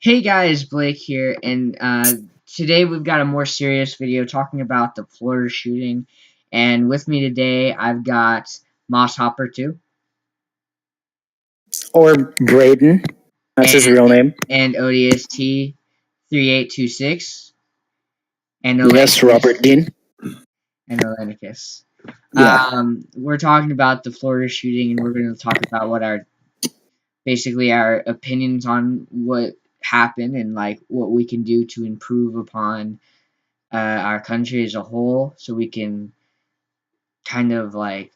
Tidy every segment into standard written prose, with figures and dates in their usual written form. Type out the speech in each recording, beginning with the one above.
Hey guys, Blake here, and today we've got a more serious video talking about the Florida shooting. And with me today, I've got Mosshoper too, Or Braden. That's his and real name. ODST 3826, and Yes, Robert Dean. nolanicus. Yeah. We're talking about the Florida shooting, and we're going to talk about what basically our opinions on what happened and like what we can do to improve upon our country as a whole, so we can kind of like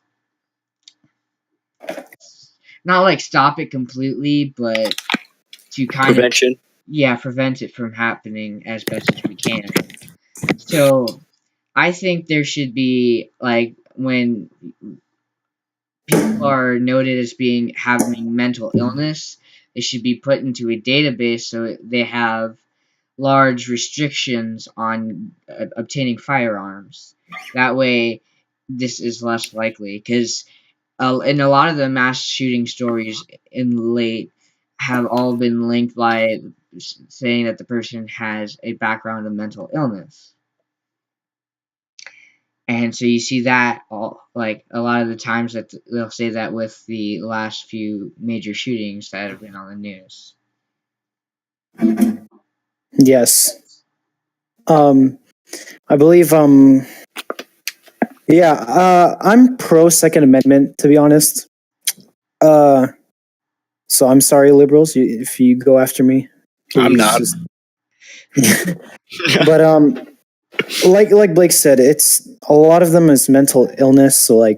not like stop it completely, but to kind of Prevention. prevent it from happening as best as we can. So I think there should be like when people are noted as having mental illness, they should be put into a database so they have large restrictions on obtaining firearms. That way, this is less likely because and a lot of the mass shooting stories in late have all been linked by saying that the person has a background of mental illness. And so you see that like a lot of the times that they'll say that with the last few major shootings that have been on the news. Yes. I believe I'm pro Second Amendment, to be honest. So I'm sorry, liberals, if you go after me. I'm not. But like Blake said, it's a lot of them is mental illness. So I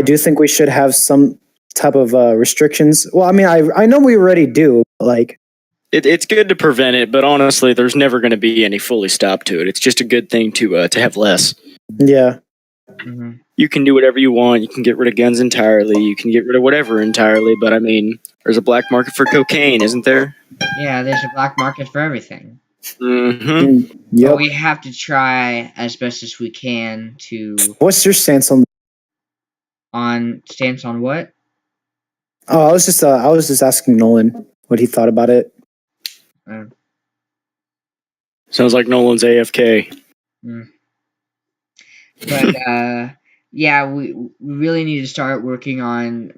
do think we should have some type of restrictions. Well, I mean, I know we already do. Like, It's good to prevent it, but honestly, there's never going to be any fully stop to it. It's just a good thing to have less. Yeah. Mm-hmm. You can do whatever you want. You can get rid of guns entirely. You can get rid of whatever entirely. But I mean, there's a black market for cocaine, isn't there? Yeah, there's a black market for everything. Mm-hmm. Yep. But we have to try as best as we can to. What's your stance on what? Oh, I was just asking Nolan what he thought about it. Sounds like Nolan's AFK. But yeah, we really need to start working on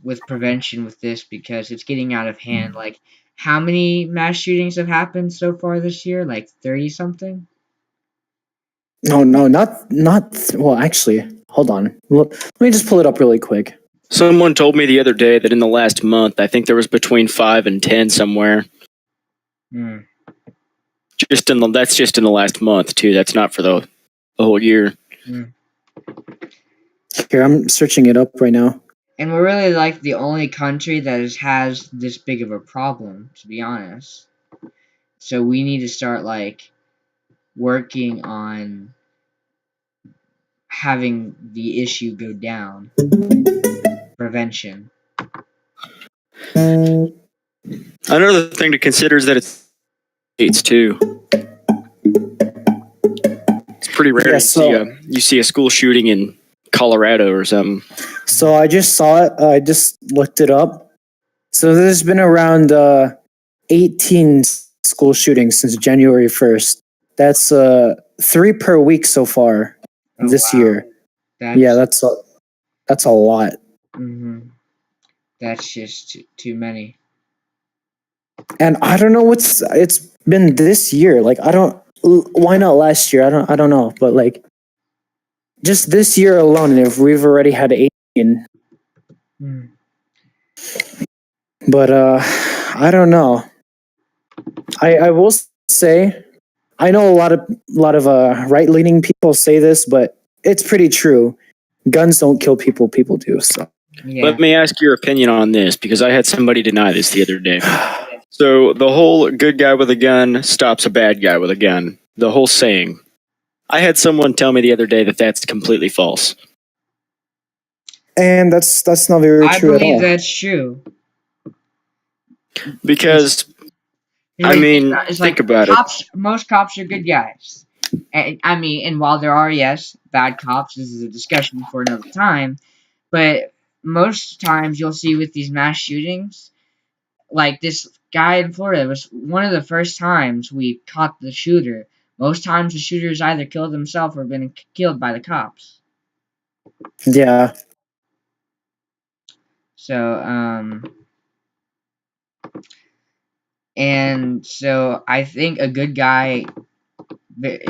with prevention with this because it's getting out of hand. Like, how many mass shootings have happened so far this year? Like 30 something. No, not. Well, actually, hold on. Let me just pull it up really quick. Someone told me the other day that in the last month, I think there was between 5 and 10 somewhere. That's just in the last month too. That's not for the whole year. Here, I'm searching it up right now. And we're really like the only country that has this big of a problem, to be honest. So we need to start like working on having the issue go down. Prevention. Another thing to consider is that it's too. It's pretty rare you see a school shooting in Colorado or something. So I just saw it. I just looked it up. So there's been around 18 school shootings since January 1st. That's 3 per week so far this year. That's a lot. Mm-hmm. That's just too many. And I don't know it's been this year. Like, why not last year? I don't know, but like just this year alone, and if we've already had 18. But I don't know. I will say, I know a lot of right-leaning people say this, but it's pretty true. Guns don't kill people; people do. So let me ask your opinion on this, because I had somebody deny this the other day. So the whole good guy with a gun stops a bad guy with a gun. The whole saying. I had someone tell me the other day that that's completely false. And that's not very true at all. I believe that's true. Because, think about it. Most cops are good guys. And while there are, yes, bad cops, this is a discussion for another time, but most times you'll see with these mass shootings, like this guy in Florida, it was one of the first times we caught the shooter. Most times the shooters either killed himself or been killed by the cops. Yeah. So, and so I think a good guy can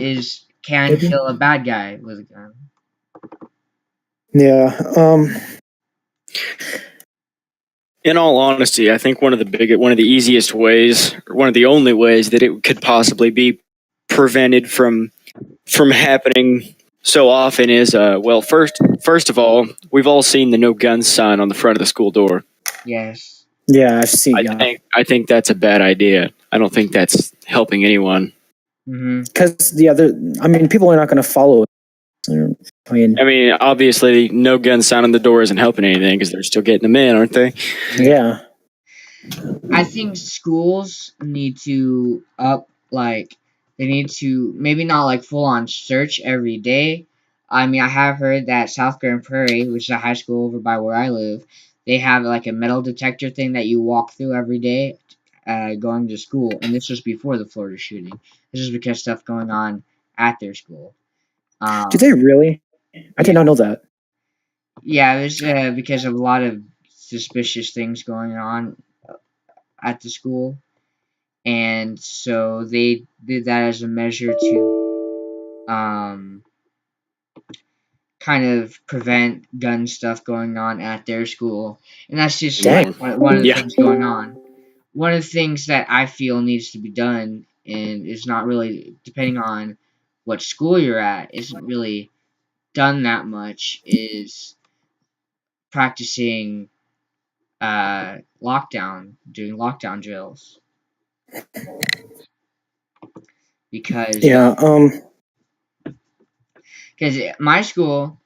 Maybe. kill a bad guy with a gun. Yeah. In all honesty, I think one of the easiest ways, or one of the only ways that it could possibly be prevented from happening so often is well, first of all, we've all seen the no guns sign on the front of the school door. Yes. Yeah, I've seen. I Yeah, think I think that's a bad idea. I don't think that's helping anyone. because I mean, people are not going to follow. I mean, I mean, obviously, no gun sign on the door isn't helping anything because they're still getting them in, aren't they? yeah. I think schools need to they need to maybe not like full on search every day. I mean, I have heard that South Grand Prairie, which is a high school over by where I live, they have like a metal detector thing that you walk through every day, going to school. And this was before the Florida shooting. This is because stuff going on at their school. Do they really? I did Yeah, not know that. yeah, it was because of a lot of suspicious things going on at the school. And so they did that as a measure to kind of prevent gun stuff going on at their school. And that's just like Dang. one of the Yeah. things going on. One of the things that I feel needs to be done, and is not really, depending on what school you're at, isn't really done that much, is practicing doing lockdown drills. Because Yeah. my school,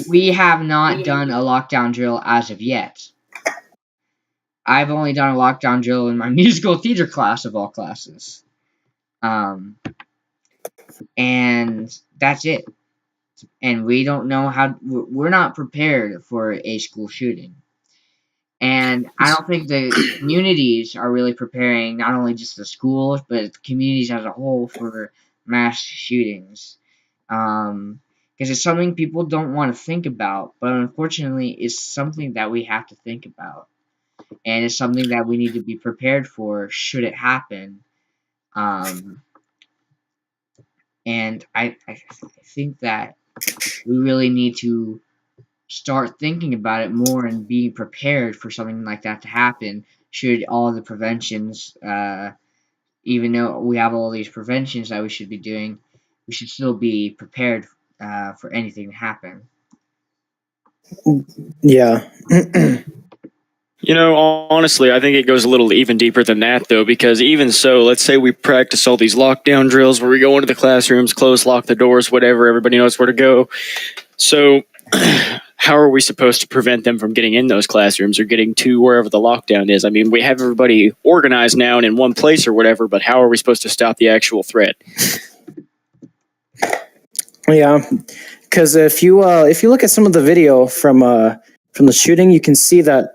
we have not done a lockdown drill as of yet. I've only done a lockdown drill in my musical theater class of all classes, and that's it. And we don't know how. We're not prepared for a school shooting, and I don't think the communities are really preparing. Not only just the schools, but the communities as a whole for mass shootings. Because it's something people don't want to think about, but unfortunately, it's something that we have to think about, and it's something that we need to be prepared for should it happen. Um, and I think that we really need to start thinking about it more and being prepared for something like that to happen. Should all the preventions, even though we have all these preventions that we should be doing, we should still be prepared for anything to happen. Yeah. You know, honestly, I think it goes a little even deeper than that, though, because even so, let's say we practice all these lockdown drills where we go into the classrooms, close, lock the doors, whatever, everybody knows where to go. So, how are we supposed to prevent them from getting in those classrooms or getting to wherever the lockdown is? I mean, we have everybody organized now and in one place or whatever, but how are we supposed to stop the actual threat? Yeah. Because if you look at some of the video from the shooting, you can see that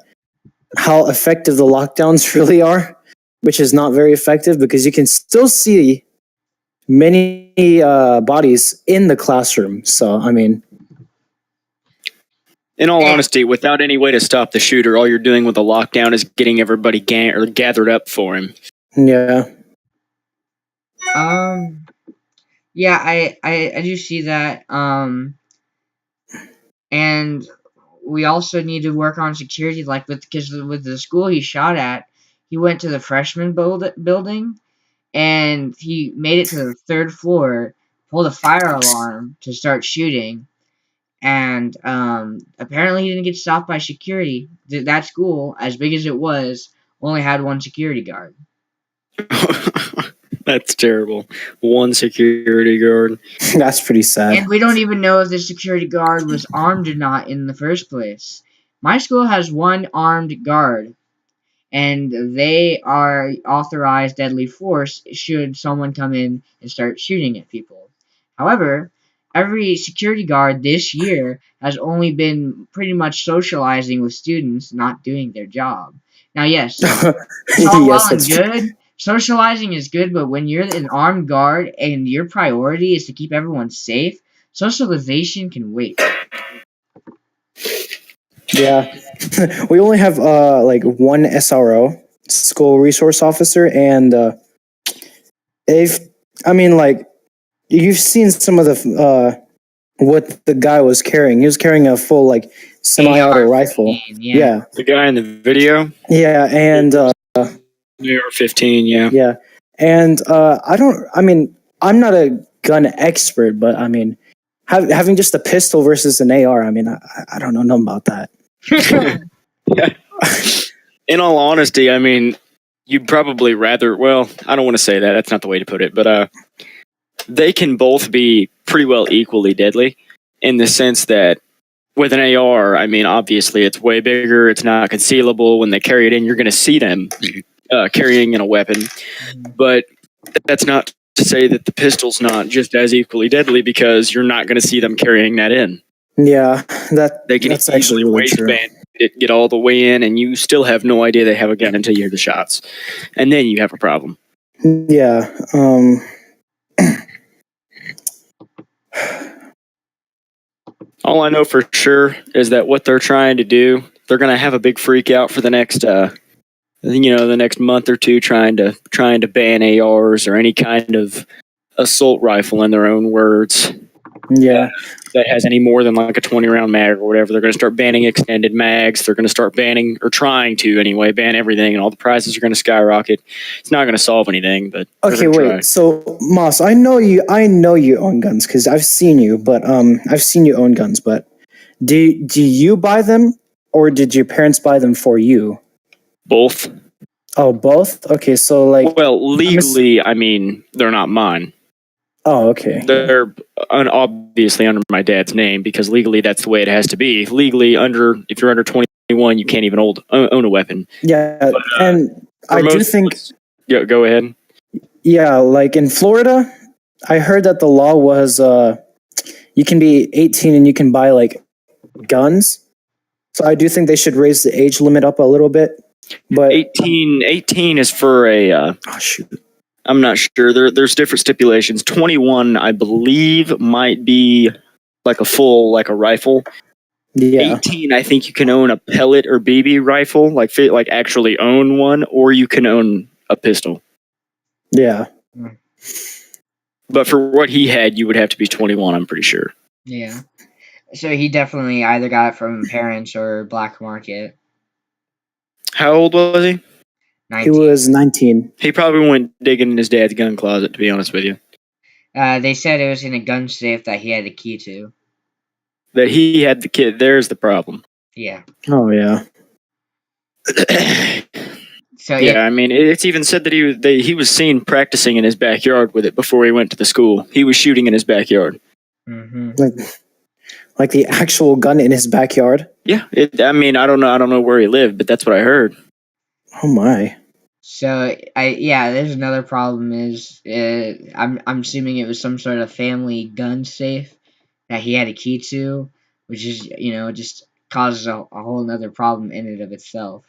how effective the lockdowns really are, which is not very effective because you can still see many bodies in the classroom. So I mean, In all And, honesty, without any way to stop the shooter, all you're doing with a lockdown is getting everybody gathered up for him. yeah, yeah, I do see that. And we also need to work on security, like because with the school he shot at, he went to the freshman building, and he made it to the third floor, pulled a fire alarm to start shooting, and apparently he didn't get stopped by security. That school, as big as it was, only had one security guard. That's terrible. One security guard. that's pretty sad. And we don't even know if the security guard was armed or not in the first place. My school has one armed guard, and they are authorized deadly force should someone come in and start shooting at people. However, every security guard this year has only been pretty much socializing with students, not doing their job. Now, yes, it's all well Yes, and that's true. good. Socializing is good, but when you're an armed guard and your priority is to keep everyone safe, socialization can wait. Yeah. We only have like one SRO, school resource officer, and if I mean like you've seen some of the what the guy was carrying. He was carrying a full like semi-auto rifle. AR-15, yeah. Yeah. The guy in the video, Yeah, and AR-15, yeah. yeah. And I mean, I'm not a gun expert, but I mean, having just a pistol versus an AR, I mean, I don't know nothing about that. In all honesty, I mean, you'd probably rather. Well, I don't want to say that. That's not the way to put it. But they can both be pretty well equally deadly in the sense that with an AR, I mean, obviously it's way bigger. It's not concealable. When they carry it in, you're going to see them carrying in a weapon. But that's not to say that the pistol's not just as equally deadly because you're not going to see them carrying that in. Yeah, They can that's actually easily really true. waistband it, get all the way in, and you still have no idea they have a gun until you hear the shots, and then you have a problem. Yeah. All I know for sure is that what they're trying to do, they're going to have a big freak out for the next, the next month or two, trying to ban ARs or any kind of assault rifle, in their own words, Yeah. that has any more than like a 20-round mag or whatever. They're going to start banning extended mags. They're going to start banning, or trying to anyway, ban everything, and all the prices are going to skyrocket. It's not going to solve anything, but Okay, wait. try. So Moss, I know you own guns because I've seen you, but I've seen you own guns. But do you buy them or did your parents buy them for you? Both. Oh, both. Okay, so like, Well, legally, I mean, they're not mine. oh, okay. They're obviously under my dad's name because legally that's the way it has to be. Legally, if you're under 21, you can't even own a weapon. Yeah, But, and I do think, go ahead. yeah, like in Florida, I heard that the law was you can be 18 and you can buy like guns. So I do think they should raise the age limit up a little bit. But 18 is for a. Oh shoot. I'm not sure. There's different stipulations. 21, I believe, might be like a rifle. Yeah. 18, I think you can own a pellet or BB rifle, like actually own one, or you can own a pistol. Yeah. But for what he had, you would have to be 21, I'm pretty sure. Yeah. So he definitely either got it from parents or black market. How old was he? 19. He was 19. He probably went digging in his dad's gun closet, to be honest with you. They said it was in a gun safe that he had a key to. That he had the kid, there's the problem. Yeah. Oh yeah. So Yeah, I mean, it's even said that he was seen practicing in his backyard with it before he went to the school. He was shooting in his backyard. Mm-hmm. Like the actual gun in his backyard. Yeah, I mean, I don't know where he lived, but that's what I heard. Oh my. So there's another problem is I'm assuming it was some sort of family gun safe that he had a key to, which is just causes a whole nother problem in and of itself.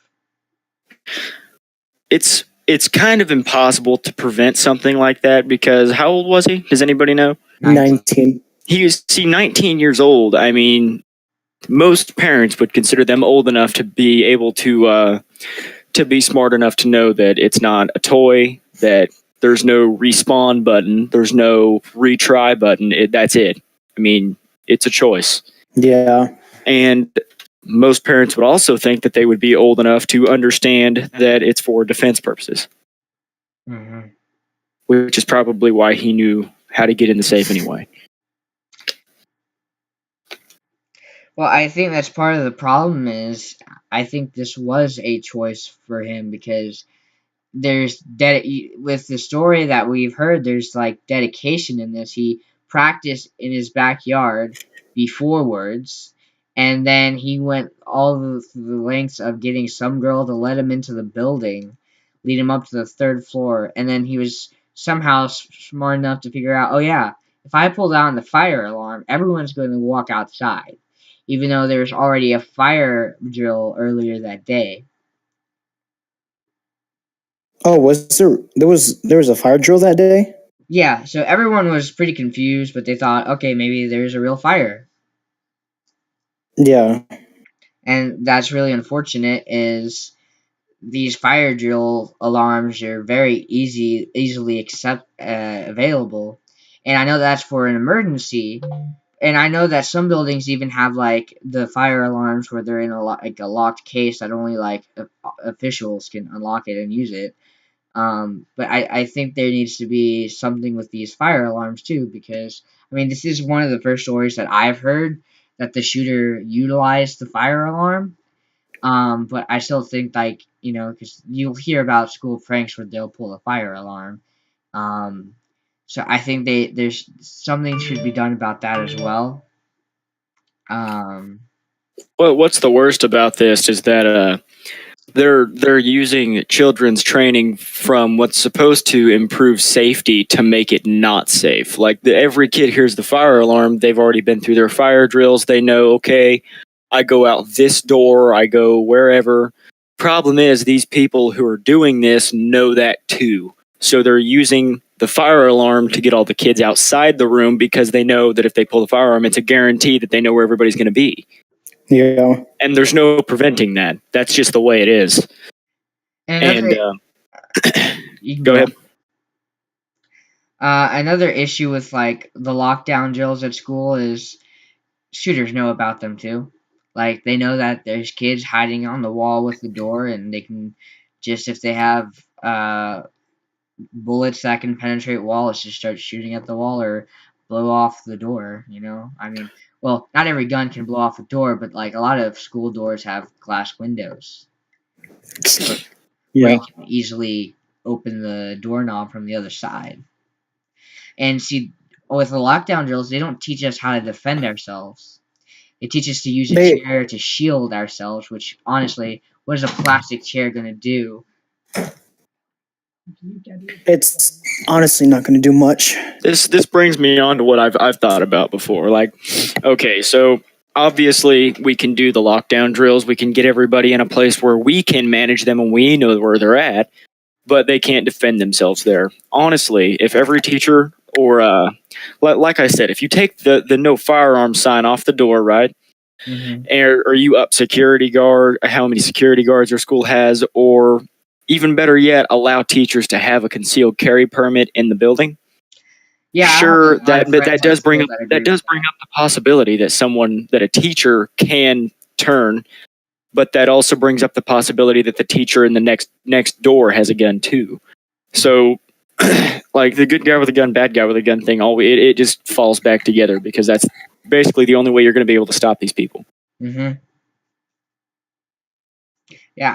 It's kind of impossible to prevent something like that because how old was he? Does anybody know? 19. He was 19 years old. I mean, most parents would consider them old enough to be able to be smart enough to know that it's not a toy, that there's no respawn button, there's no retry button. That's it. I mean, it's a choice. Yeah. And most parents would also think that they would be old enough to understand that it's for defense purposes. Mm-hmm. Which is probably why he knew how to get in the safe anyway. Well, I think that's part of the problem is I think this was a choice for him because there's with the story that we've heard, there's like dedication in this. He practiced in his backyard beforewards, and then he went all the lengths of getting some girl to let him into the building, lead him up to the third floor, and then he was somehow smart enough to figure out, oh yeah, if I pull down the fire alarm, everyone's going to walk outside, even though there was already a fire drill earlier that day. Oh, there was a fire drill that day? Yeah, so everyone was pretty confused, but they thought, okay, maybe there's a real fire. Yeah. And that's really unfortunate is these fire drill alarms are very easily available. And I know that's for an emergency. And I know that some buildings even have like the fire alarms where they're in like a locked case that only like officials can unlock it and use it. But I think there needs to be something with these fire alarms too, because I mean this is one of the first stories that I've heard that the shooter utilized the fire alarm. But I still think like because you'll hear about school pranks where they'll pull a fire alarm. Um, so I think there's something should be done about that as well. Um, Well, what's the worst about this is that they're using children's training from what's supposed to improve safety to make it not safe. Like every kid hears the fire alarm, they've already been through their fire drills. They know, okay, I go out this door, I go wherever. Problem is, these people who are doing this know that too. So they're using the fire alarm to get all the kids outside the room because they know that if they pull the fire alarm, it's a guarantee that they know where everybody's going to be. Yeah. And there's no preventing that. That's just the way it is. and And another you can go go ahead. on. Another issue with like the lockdown drills at school is shooters know about them too. Like they know that there's kids hiding on the wall with the door, and they can just if they have bullets that can penetrate walls, just start shooting at the wall or blow off the door. I mean, well, not every gun can blow off a door, but like a lot of school doors have glass windows where you Yeah. can easily open the doorknob from the other side. And see, with the lockdown drills, they don't teach us how to defend ourselves. They teach us to use a They chair to shield ourselves, which honestly, what is a plastic chair going to do? it's honestly not going to do much. This brings me on to what I've thought about before. Like, okay, so obviously we can do the lockdown drills. We can get everybody in a place where we can manage them and we know where they're at, but they can't defend themselves there. Honestly, if every teacher or like I said, if you take the no firearm sign off the door, right? Hmm. Are you up security guard? How many security guards your school has, or even better yet, allow teachers to have a concealed carry permit in the building? Yeah, I have Sure, a lot of but friends at school that that agree with does bring up the possibility that a teacher can turn, but that also brings up the possibility that the teacher in the next door has a gun too. So like the good guy with a gun, bad guy with a gun thing, it just falls back together because that's basically the only way you're going to be able to stop these people. that. Yeah,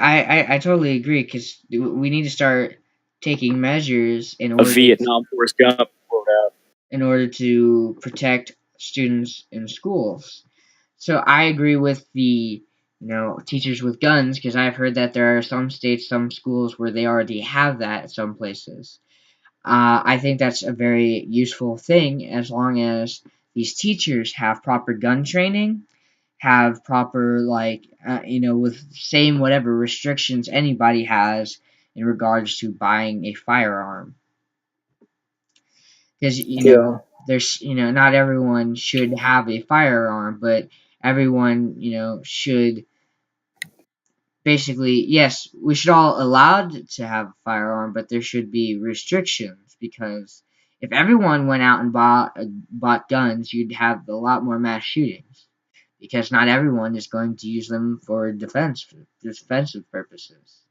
I totally agree because we need to start taking measures A Vietnam Forrest Gump quote out. in order to protect students in schools. So I agree with the teachers with guns because I've heard that there are some states, some schools where they already have that at some places. I think that's a very useful thing as long as these teachers have proper gun training, have proper with same whatever restrictions anybody has in regards to buying a firearm. Because Yeah. there's not everyone should have a firearm, but everyone should basically, yes, we should all allowed to have a firearm, but there should be restrictions because if everyone went out and bought guns, you'd have a lot more mass shootings because not everyone is going to use them for defensive purposes.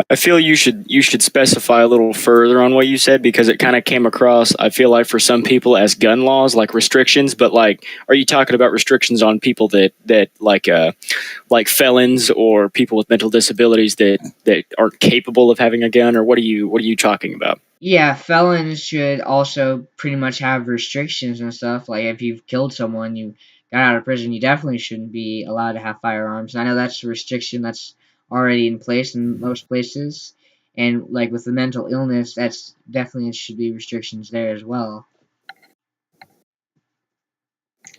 I feel you should specify a little further on what you said because it kind of came across. I feel like for some people as gun laws, like restrictions, but like, are you talking about restrictions on people that like felons or people with mental disabilities that aren't capable of having a gun, or what are you talking about? Yeah, felons should also pretty much have restrictions and stuff. Like if you've killed someone, you got out of prison, you definitely shouldn't be allowed to have firearms. I know that's a restriction that's already in place in most places. And like with the mental illness, that's definitely should be restrictions there as well.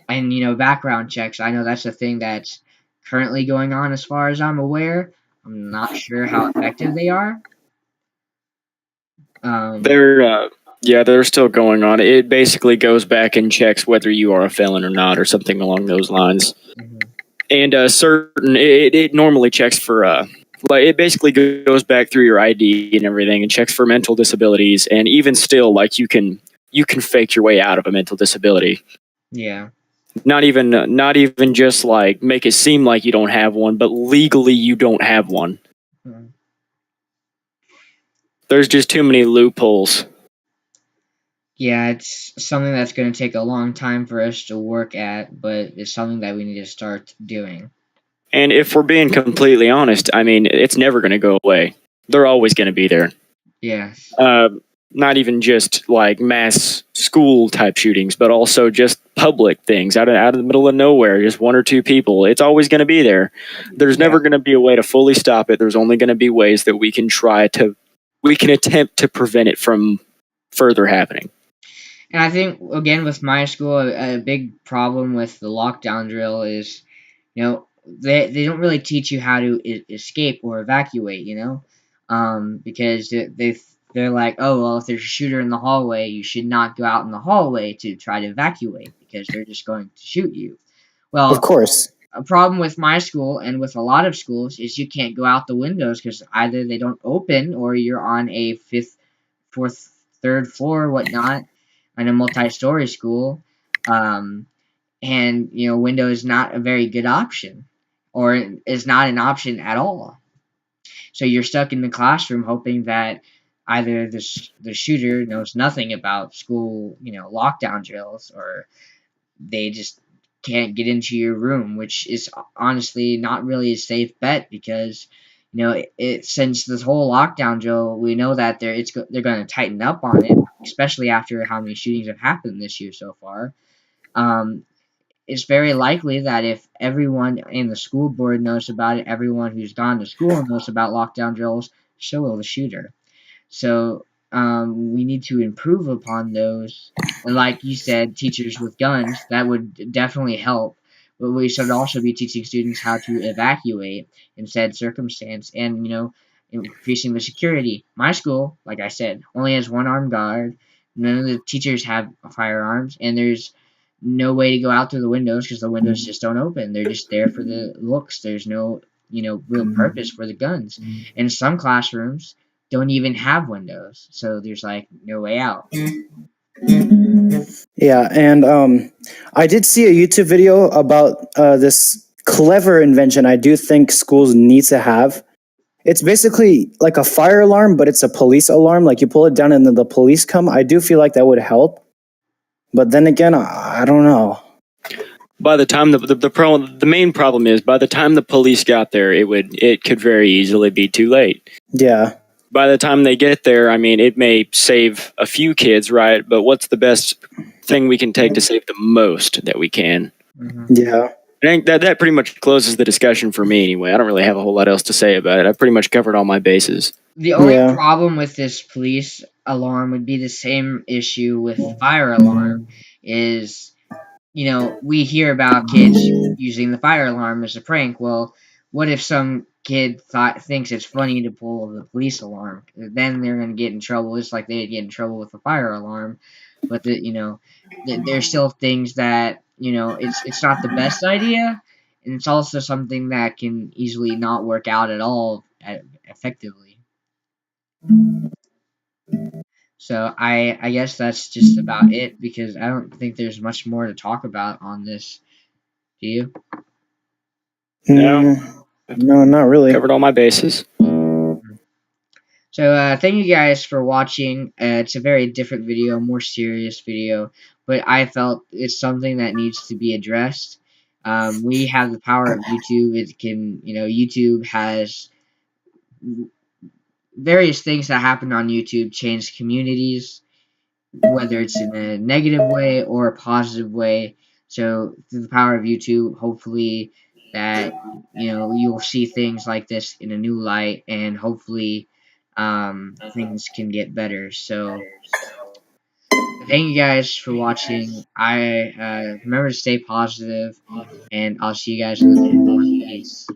And background checks, I know that's a thing that's currently going on as far as I'm aware. I'm not sure how effective they are. Um, They're still going on. It basically goes back and checks whether you are a felon or not, or something along those lines. mhm. And it normally checks for like it basically goes back through your ID and everything, and checks for mental disabilities. And even still, like you can fake your way out of a mental disability. Yeah. Not even just like make it seem like you don't have one, but legally you don't have one. Mhm. There's just too many loopholes. Yeah, it's something that's going to take a long time for us to work at, but it's something that we need to start doing. And if we're being completely honest, I mean, it's never going to go away. They're always going to be there. Yes. Uh, Not even just like mass school type shootings, but also just public things out of the middle of nowhere, just one or two people. It's always going to be there. There's Yeah. never going to be a way to fully stop it. There's only going to be ways that we can attempt to prevent it from further happening. And I think, again, with my school, a big problem with the lockdown drill is, they don't really teach you how to escape or evacuate, because they're like, oh, well, if there's a shooter in the hallway, you should not go out in the hallway to try to evacuate because they're just going to shoot you. Of Well, course. a problem with my school and with a lot of schools is you can't go out the windows because either they don't open or you're on a fifth, fourth, third floor, whatnot, in a multi-story school, um, and window is not a very good option, or is not an option at all. So you're stuck in the classroom hoping that either the shooter knows nothing about school, lockdown drills, or they just can't get into your room, which is honestly not really a safe bet because since this whole lockdown drill, we know that they're going to tighten up on it, especially after how many shootings have happened this year so far. Um, it's very likely that if everyone in the school board knows about it, everyone who's gone to school knows about lockdown drills, so will the shooter. So we need to improve upon those. And like you said, teachers with guns, that would definitely help. But we should also be teaching students how to evacuate in said circumstance and, increasing the security. My school, like I said, only has one armed guard. None of the teachers have firearms, and there's no way to go out through the windows because the windows just don't open. They're just there for the looks. There's no, real purpose for the guns. In some classrooms, don't even have windows, so there's like no way out. Yeah, and I did see a YouTube video about this clever invention I do think schools need to have. It's basically like a fire alarm, but it's a police alarm. Like you pull it down and then the police come. I do feel like that would help. But then again, I don't know. By the time the main problem is by the time the police got there, it could very easily be too late. Yeah, By the time they get there, I mean, it may save a few kids, right? But what's the best thing we can take to save the most that we can? Hmm. yeah. I think that pretty much closes the discussion for me anyway. I don't really have a whole lot else to say about it. I've pretty much covered all my bases. The only Yeah. problem with this police alarm would be the same issue with fire alarm is, we hear about kids using the fire alarm as a prank. Well, what if some kid thinks it's funny to pull the police alarm? Then they're going to get in trouble, just like they'd get in trouble with the fire alarm. But there's still things that it's not the best idea, and it's also something that can easily not work out at all effectively. So I guess that's just about it because I don't think there's much more to talk about on this. Do you? No, No, not really. covered all my bases. So thank you guys for watching. It's a very different video, more serious video, but I felt it's something that needs to be addressed. We have the power of YouTube. It can, YouTube has various things that happen on YouTube change communities, whether it's in a negative way or a positive way. So through the power of YouTube, hopefully that you'll see things like this in a new light, and hopefully things can get better. So thank you guys for watching. I remember to stay positive, and I'll see you guys in the next one. Peace.